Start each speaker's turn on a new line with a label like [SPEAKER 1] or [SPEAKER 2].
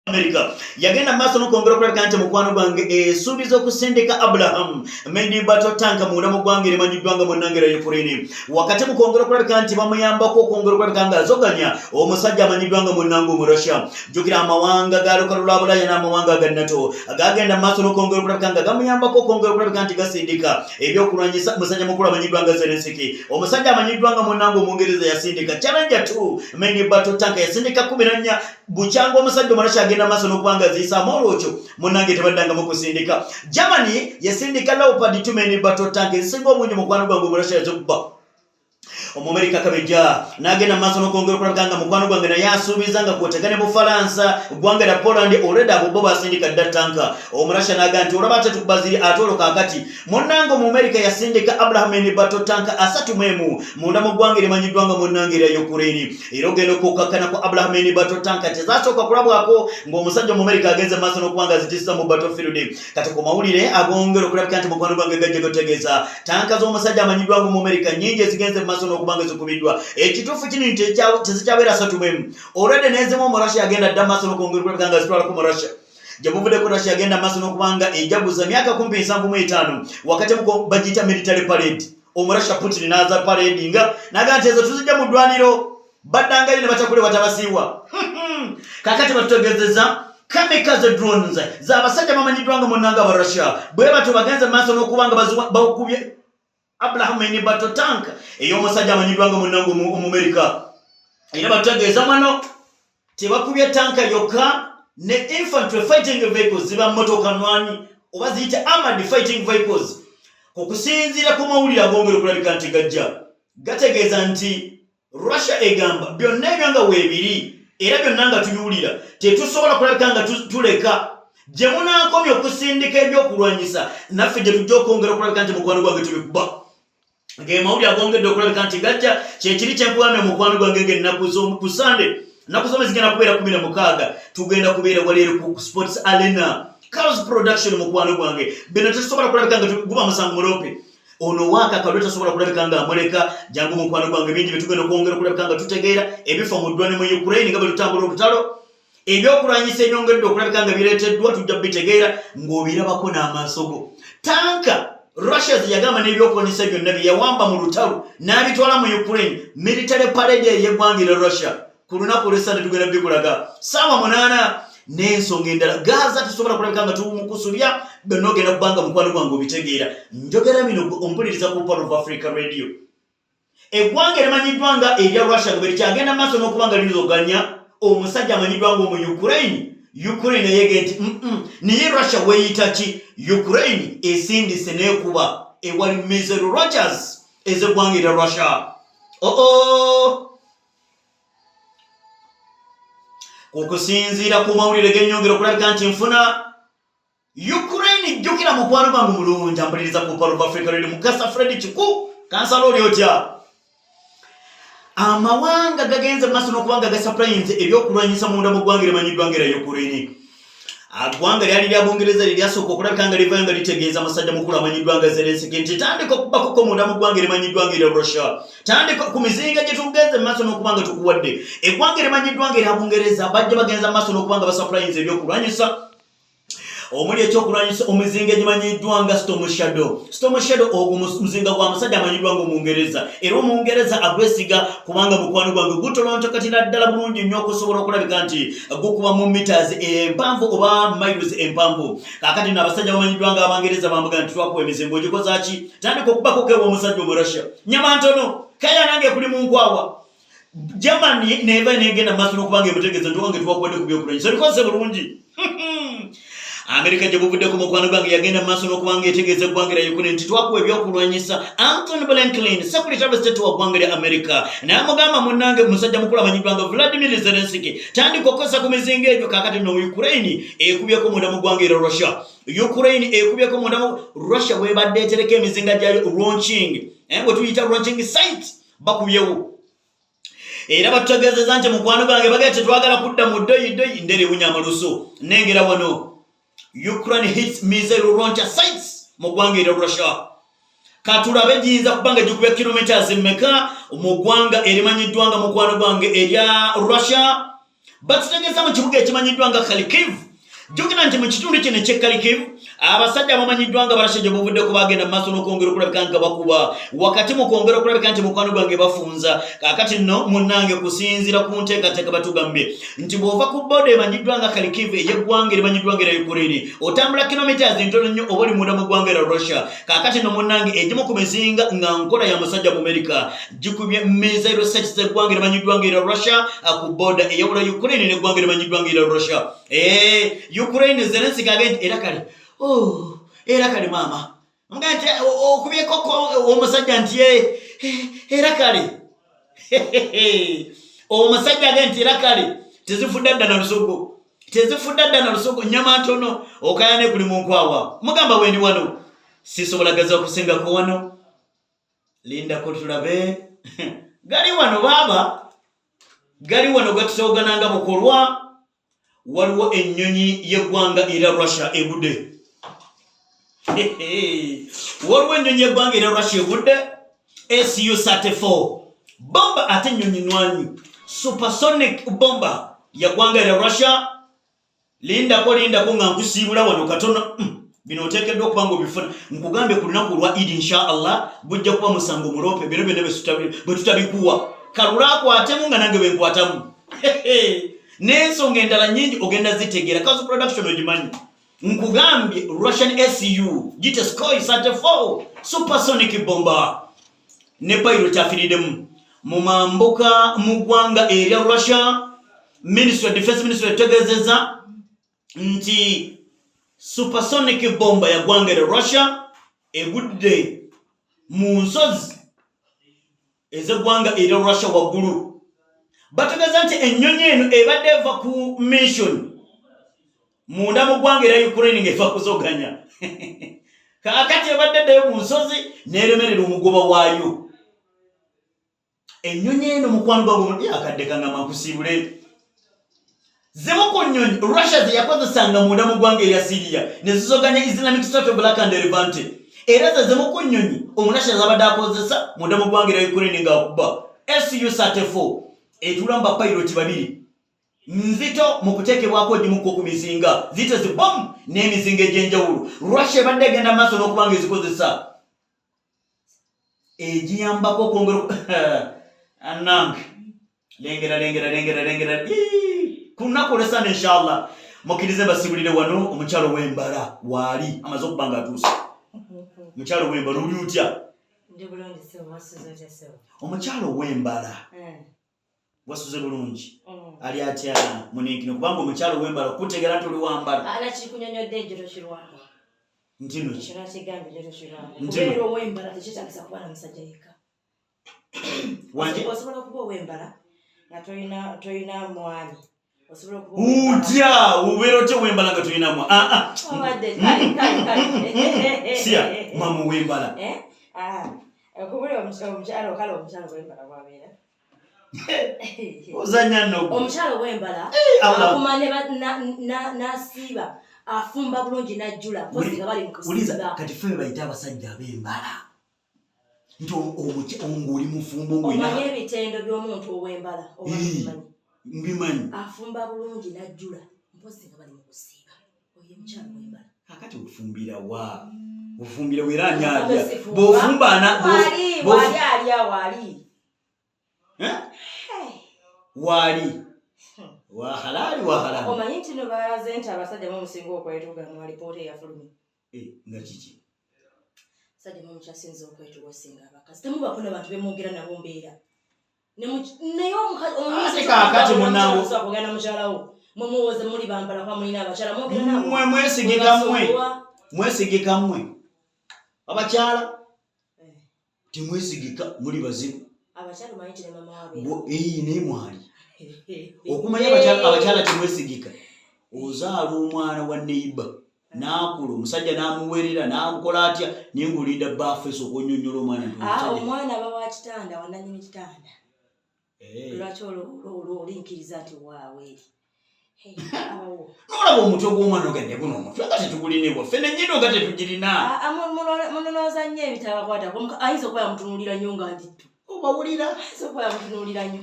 [SPEAKER 1] America yagenda maso no kongera kulabika nti mukwano gwange esuubiza okusindika Abraham Medi Battle Tank munda mu gwange limanyiddwanga mu nnangera Ukraine wakati mu kongera kulabika nti bamuyambako okongera kulabika nga azoganya omusajja amanyiddwanga mu nnango mu Russia jukira amawanga ga lukalu lwa Bulaya n'amawanga ga NATO agagenda maso no kongera kulabika nga gamuyambako okongera kulabika nti gasindika ebyokulwanyisa musajja mukulu amanyiddwanga Zelensky omusajja amanyiddwanga mu nnango mu Ngereza yasindika Challenger 2 Medi Battle Tank yasindika 14 buchango omusajja mu Russia na maso no kubanga zisa morocho munange tebadanga mu kusindika Germany yasindika Leopard 2 Medi Battle Tank singo munyi mukwano gwangu mu Russia yazokuba Omumerika kabeja nagenda maso no kongera kulabanga mukwano gwange na yasubizanga kuotegane mu Faransa gwange na Poland already abo basindika datanka omurasha naganti olabate tukubaziri atolo kakati munango mu America yasindika Abraham Medi Battle Tank asatu mwemu munda mu gwange limanyiddwanga mu nnangera ya Ukraine erogeno kokakana ko Abraham Medi Battle Tank tezasoka kulabwako ng'omusajja mu America agenze maso no kubanga zitisa mu battlefield kati ko mawulire agongero kulabika nti mukwano gwange gajje gotegeza tanka zo musajja amanyiddwanga mu America nyingi zigenze maso no kubanga zikubidwa ekitufu kinini tezikyabera asatu mwemu already nezemo mu Russia agenda damaso no kongera kulabika nga zitwala ku mu Russia jamuvude ko Russia agenda maso no kubanga ejaguza myaka 75 wakati muko bagita military parade omurasha Putin naza parade nga nagantezo tuzijja mu dwaniro badanga ine batakule batabasiwa kakati batogezeza kamikaze drones za basajja mamanyiddwanga mu nnanga wa Russia bwe batu bagenze maso no kubanga bakubye Abraham Medi Battle Tank eyo musajja amanyiddwanga mu nnango mu America era batageza mano tebakubye tanka yoka ne infantry fighting vehicles ziba motoka nwani oba ziyita armored fighting vehicles okusinzira ku mawulire agongera kulabika nti gajja gategeeza nti Russia egamba byonna ebyanga weebiri era byonna nga tuyulira tetusobola kulabika nga tuleka gye munaakomya okusindika ebyokulwanyisa naffe gye tujja okwongera okulabika nti mukwano gwange tubikuba ng'emawulire agongedde okulabika nti gajja kyekiri kyenkugambye mukwano gwange ng'ennaku ku Sunday nnaku zombi zigenda kubeera 16 tugenda kubeera waleero ku Sports Arena Carlos Production mukwano gwange bino tetusobola kulabika nga guba musango mulope ono waka kalwe tasobola kulabika nga amuleka jangu mukwano gwange bingi bitugenda okwongera kulabika nga tutegeera ebifa mu ddwane mu Ukraine nga bwe tutambula olutalo ebyokulwanyisa ebyongedde okulabika nga bireeteddwa tujja bitegeera ng'obirabako n'amaasogo tanka Russia ziyagamba n'ebyokulwanyisa byonna byawamba mu lutalo n'abitwala mu Ukraine military parade y'eggwanga Russia ku lunaku olw'Essande tugenda bikulaga saawa 8 n'ensonga endala Gaza tusobola kulabika nga tumukusulya byonna ogenda kubanga mukwano gwange obitegeera njogera bino ompuliriza ku Power of Africa Radio eggwanga limanyiddwanga erya Russia nga bwe likyagenda maaso n'okubanga lizoganya omusajja amanyiddwanga mu Ukraine yege nti niye Russia weyita ki Ukraine esindise n'ekuba ewali missile launchers ez'eggwanga erya Russia okusinziira ku mawulire g'ennyongera okulabika nti nfuna Ukraine jjukira mukwano gwange mulungi ampuliriza ku Power of Africa Radio Mukasa Fred Chiku kansala oli otya amawanga gagenze maso n'okubanga gasaplayinze ebyokulwanyisa munda mu ggwanga limanyiddwanga erya Ukraine agwanga lyali lya Bungereza lyasooka okulabika nga livanga litegeeza musajja mukulu amanyiddwanga Zelensky nti tandika okubako munda mu ggwanga limanyiddwanga erya Russia tandika ku mizinga gye tugenze maso n'okubanga tukuwadde eggwanga limanyiddwanga erya Bungereza bajja bagenza maso n'okubanga basaplayinze ebyokulwanyisa omuli ekyokulwanyisa omuzinga egimanyiddwanga Storm Shadow ogwo muzinga gwa musajja amanyiddwanga Omungereza era Omungereza agwesiga kubanga mukwano gwange gutolonto kati naddala bulungi nnyo okusobola okulabika nti gukuba mu meters empanvu oba miles empanvu kakati n'abasajja bamanyiddwanga Abangereza bambuga nti twakuwa emizingo ogikoza ki tandika okubako kewa omusajja omu Russia nyama ntono kaya nange kuli mu nkwawa Germany neva negenda maaso n'okubanga emutegeeza nti wange twakuwadde ku byokulwanyisa likoze bulungi America gye buvudde ku mukwano gwange yagenda maaso n'okubanga etegeeza eggwanga lya Ukraine nti twakuwa ebyokulwanyisa Anthony Blinken Secretary of State wa ggwanga lya America n'amugamba munnange musajja mukulu amanyiddwanga Vladimir Zelensky tandika okukozesa ku mizinga egyo kakati no Ukraine ekubyeko munda mu ggwanga erya Russia Ukraine ekubyeko munda mu Russia webadde etereka emizinga gyayo launching bwe tuyita launching site bakubyewo era batutegeezeza nti mukwano gwange bagenda tetwagala kudda mu ddoyi ndere bunya amaluso nengera wano Ukraine hits missile launcher sites mu ggwanga erya Russia katulabe jiyinza kubanga gikubya kilometers mmeka mu ggwanga erimanyiddwanga mukwano gwange erya Russia batutegeza mu kibuga ekimanyiddwa nga Kharkiv jogina nti mu kitundu kino ekye Kharkiv abasajja abamanyiddwa nga barashe gye buvudde ku bagenda mu maaso n'okwongera okulabika nga bakuba wakati mu kwongera okulabika nti mukwano gwange bafunza kaakati nno munnange kusinziira ku nteekateeka batugambye nti bw'ova ku booda emanyiddwa nga Kharkiv ey'eggwanga erimanyiddwa nga era Ukraine otambula kilometers ntono nnyo oba oli munda mu ggwanga era Russia kaakati nno munnange egimu ku mizinga nga nkola ya musajja mu America gikubye missile sites z'eggwanga erimanyiddwa nga era Russia ku booda eyawula Ukraine n'eggwanga erimanyiddwa nga era Russia Ukraine Zelensky agenti era kale era kale mama ngate okubyeko omusajja nti era kale omusajja agenti era kale tezifudda dda na lusogo nyama ntono okayane kuli mu nkwawa mugamba wendi wano sisobola gaza okusingako wano linda ko tulabe gali wano baba gali wano gatutoogananga bukolwa waliwo ennyonyi y'eggwanga era Russia egudde waliwo ennyonyi y'eggwanga era Russia egudde Su-34 bomba ate ennyonyi nwanyi supersonic bomba ya ggwanga era Russia lindako nga nkusiibula wano katono bino oteekeddwa okuba nga obifuna nkugambye ku lunaku lwa Eid inshallah bujja kuba musango mulope bino byonna bwe tutabikuwa kalula akwatemu nga nange benkwatamu n'ensonga endala nnyingi ogenda zitegeera kazo production ogimanyi nkugambye Russian Su gite Su-34 supersonic bomba ne pilot afiriddemu mu mambuka mu ggwanga erya Russia Ministry of Defense Ministry etegeezezza nti supersonic bomba ya ggwanga erya Russia egudde mu nsozi ez'eggwanga erya Russia waggulu bategeeza nti ennyonyi eno ebadde eva ku mission munda mu ggwanga era Ukraine ng'eva kuzoganya kaakati ebadde eddayo mu nsozi n'eremerera omugoba waayo ennyonyi eno mukwano gwange akadde kangama nkusiibule zimu ku nnyonyi Russia ze yakozesanga munda mu ggwanga erya Syria ne zizoganya Islamic State of Iraq and Levant era ze zimu ku nnyonyi Omurussia zabadde akozesa munda mu ggwanga erya Ukraine ng'akuba Su-34 etula mba pilot babiri nzito mu kuteekebwako egimuko ku mizinga zite zibomu n'emizinga egy'enjawulo Russia ebadde egenda maaso n'okubanga ezikozesa egiyambako okwongera anange lengera ku lunaku olw'esana inshallah mukkirize mbasibulire wano omukyalo w'embala waali amaze okuba nga atuuse omukyalo w'embala oli utya omukyalo w'embala wasuze bulungi ali atya muninkino kubanga omukyalo w'embala kutegeera nti oli wambala
[SPEAKER 2] ala kiri kunyonyodde ejjero kirwango
[SPEAKER 1] ntino
[SPEAKER 2] kino kigambye ejjero kirwango kubeera ow'embala tekitagisa kuba na musajja yekka osobola okuba ow'embala nga tolina mwami osobola okuba
[SPEAKER 1] utya ubeera otya ow'embala nga tolina mwami siya mama ow'embala
[SPEAKER 2] okubula omukyalo kale omukyalo w'embala bwabeera
[SPEAKER 1] ozanya nogo
[SPEAKER 2] omukyalo w'embala akuma n'asiiba afumba bulungi n'ajjula posi nga bali mu kusiiba
[SPEAKER 1] kati ffe bayita abasajja ab'embala nti ng'oli mufumbo ng'olina
[SPEAKER 2] omanye ebitendo by'omuntu ow'embala
[SPEAKER 1] mbimanyi
[SPEAKER 2] afumba bulungi n'ajjula mposi nga bali mu kusiiba oyo omukyalo w'embala
[SPEAKER 1] kakati ofumbira wa ofumbira wera anyalya bw'ofumbana
[SPEAKER 2] wali alya wali
[SPEAKER 1] wali wahalali
[SPEAKER 2] omanyi nti no balaze nti abasajja musinga okwetuga mu alipoota eyafulumye
[SPEAKER 1] nga kiki
[SPEAKER 2] sajja mukyasinza okwetuga osinga abakazi temubakona bantu bemwogera nabo mbeera naye
[SPEAKER 1] kakati munawo
[SPEAKER 2] kugenda mukyalawo mumuwoze muli bambala kwa mulina abakyala mwogera nabo
[SPEAKER 1] mwesigika mmwe abakyala timwesigika muli bazibu
[SPEAKER 2] abakyala omanyi nti ne mama wabe
[SPEAKER 1] naye mwali okumanya abakyala timwesigika ozaala omwana wa neiba n'akula omusajja n'amuwerera n'amukola atya naye ng'olinda baafu esooka onyonnyola
[SPEAKER 2] omwana aba wa kitanda wananyini kitanda lwaki olinkiriza nti waaweeri
[SPEAKER 1] nolaba omutwe gw'omwana ogende guno omutwe nga tetugulina ewaffe nenyino nga tetugirina
[SPEAKER 2] munonooza nnyo ebitabakwata ayinza okuba yamutunuulira nnyo nga ndittu
[SPEAKER 1] obawulira
[SPEAKER 2] ayinza okuba yamutunuulira nnyo